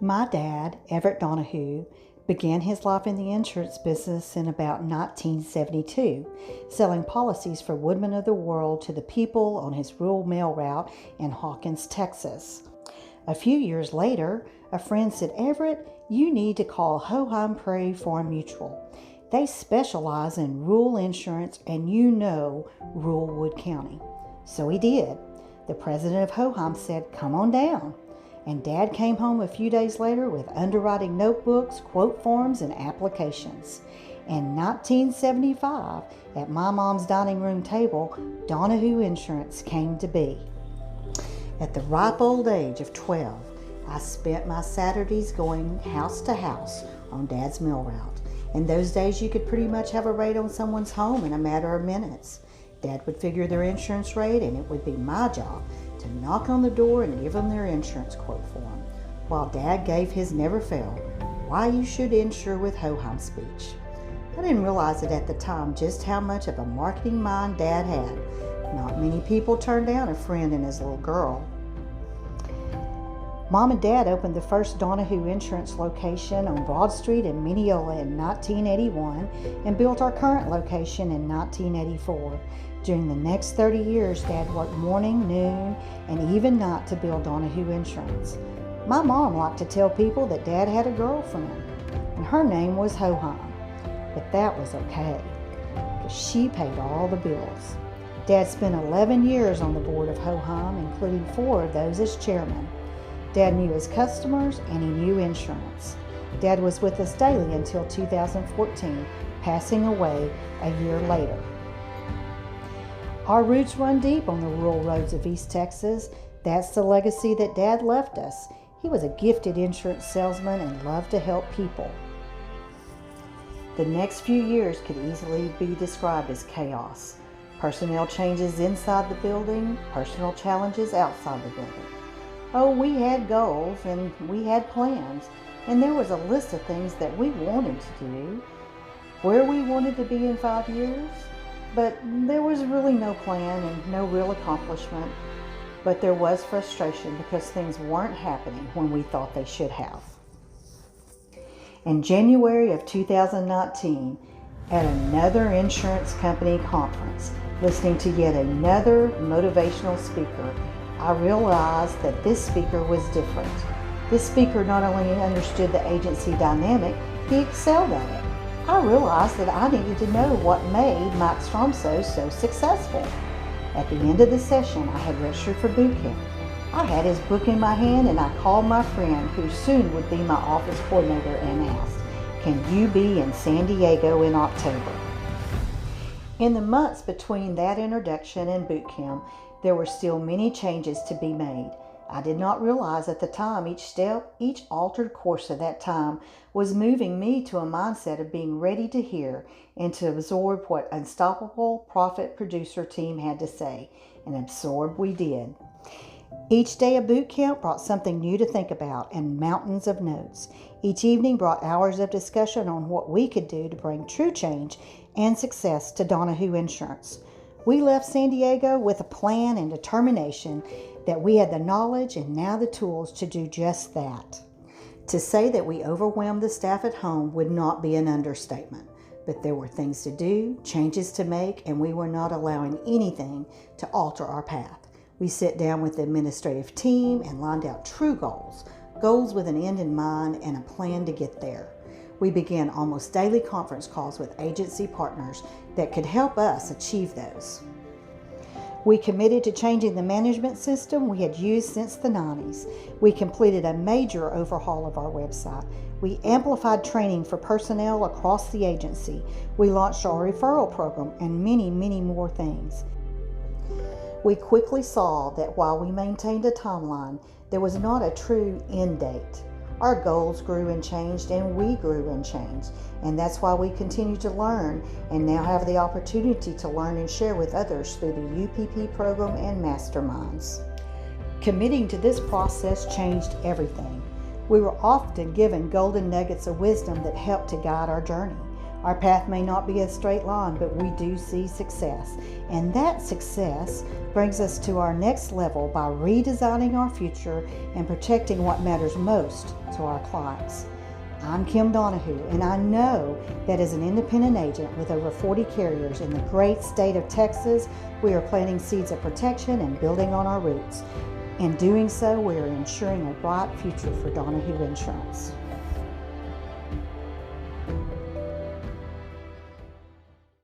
My dad, Everett Dunahoe, began his life in the insurance business in about 1972, selling policies for Woodmen of the World to the people on his rural mail route in Hawkins, Texas. A few years later, a friend said, "Everett, you need to call Hoheim Prairie Farm Mutual. They specialize in rural insurance and you know rural Wood County." So he did. The president of Hoheim said, "Come on down." And Dad came home a few days later with underwriting notebooks, quote forms, and applications. In 1975, at my mom's dining room table, Dunahoe Insurance came to be. At the ripe old age of 12, I spent my Saturdays going house to house on Dad's mill route. In those days, you could pretty much have a raid on someone's home in a matter of minutes. Dad would figure their insurance rate, and it would be my job to knock on the door and give them their insurance quote form, while Dad gave his never fail, "Why you should insure with Hoheim" speech. I didn't realize it at the time just how much of a marketing mind Dad had. Not many people turned down a friend and his little girl. Mom and Dad opened the first Dunahoe Insurance location on Broad Street in Mineola in 1981 and built our current location in 1984. During the next 30 years, Dad worked morning, noon, and even night to build Dunahoe Insurance. My mom liked to tell people that Dad had a girlfriend, and her name was Hoheim. But that was okay, because she paid all the bills. Dad spent 11 years on the board of Hoheim, including 4 of those as chairman. Dad knew his customers, and he knew insurance. Dad was with us daily until 2014, passing away a year later. Our roots run deep on the rural roads of East Texas. That's the legacy that Dad left us. He was a gifted insurance salesman and loved to help people. The next few years could easily be described as chaos. Personnel changes inside the building, personal challenges outside the building. Oh, we had goals and we had plans, and there was a list of things that we wanted to do, where we wanted to be in 5 years. But there was really no plan and no real accomplishment. But there was frustration because things weren't happening when we thought they should have. In January of 2019, at another insurance company conference, listening to yet another motivational speaker, I realized that this speaker was different. This speaker not only understood the agency dynamic, he excelled at it. I realized that I needed to know what made Mike Stromso so successful. At the end of the session, I had registered for boot camp. I had his book in my hand, and I called my friend, who soon would be my office coordinator, and asked, "Can you be in San Diego in October?" In the months between that introduction and boot camp, there were still many changes to be made. I did not realize at the time each step, each altered course of that time was moving me to a mindset of being ready to hear and to absorb what unstoppable profit producer team had to say, and absorb we did. Each day of boot camp brought something new to think about and mountains of notes. Each evening brought hours of discussion on what we could do to bring true change and success to Dunahoe Insurance. We left San Diego with a plan and determination that we had the knowledge and now the tools to do just that. To say that we overwhelmed the staff at home would not be an understatement, but there were things to do, changes to make, and we were not allowing anything to alter our path. We sat down with the administrative team and lined out true goals with an end in mind and a plan to get there. We began almost daily conference calls with agency partners that could help us achieve those. We committed to changing the management system we had used since the 90s. We completed a major overhaul of our website. We amplified training for personnel across the agency. We launched our referral program and many, many more things. We quickly saw that while we maintained a timeline, there was not a true end date. Our goals grew and changed, and we grew and changed. And that's why we continue to learn and now have the opportunity to learn and share with others through the UPP program and masterminds. Committing to this process changed everything. We were often given golden nuggets of wisdom that helped to guide our journey. Our path may not be a straight line, but we do see success. And that success brings us to our next level by redesigning our future and protecting what matters most to our clients. I'm Kim Dunahoe, and I know that as an independent agent with over 40 carriers in the great state of Texas, we are planting seeds of protection and building on our roots. In doing so, we are ensuring a bright future for Dunahoe Insurance.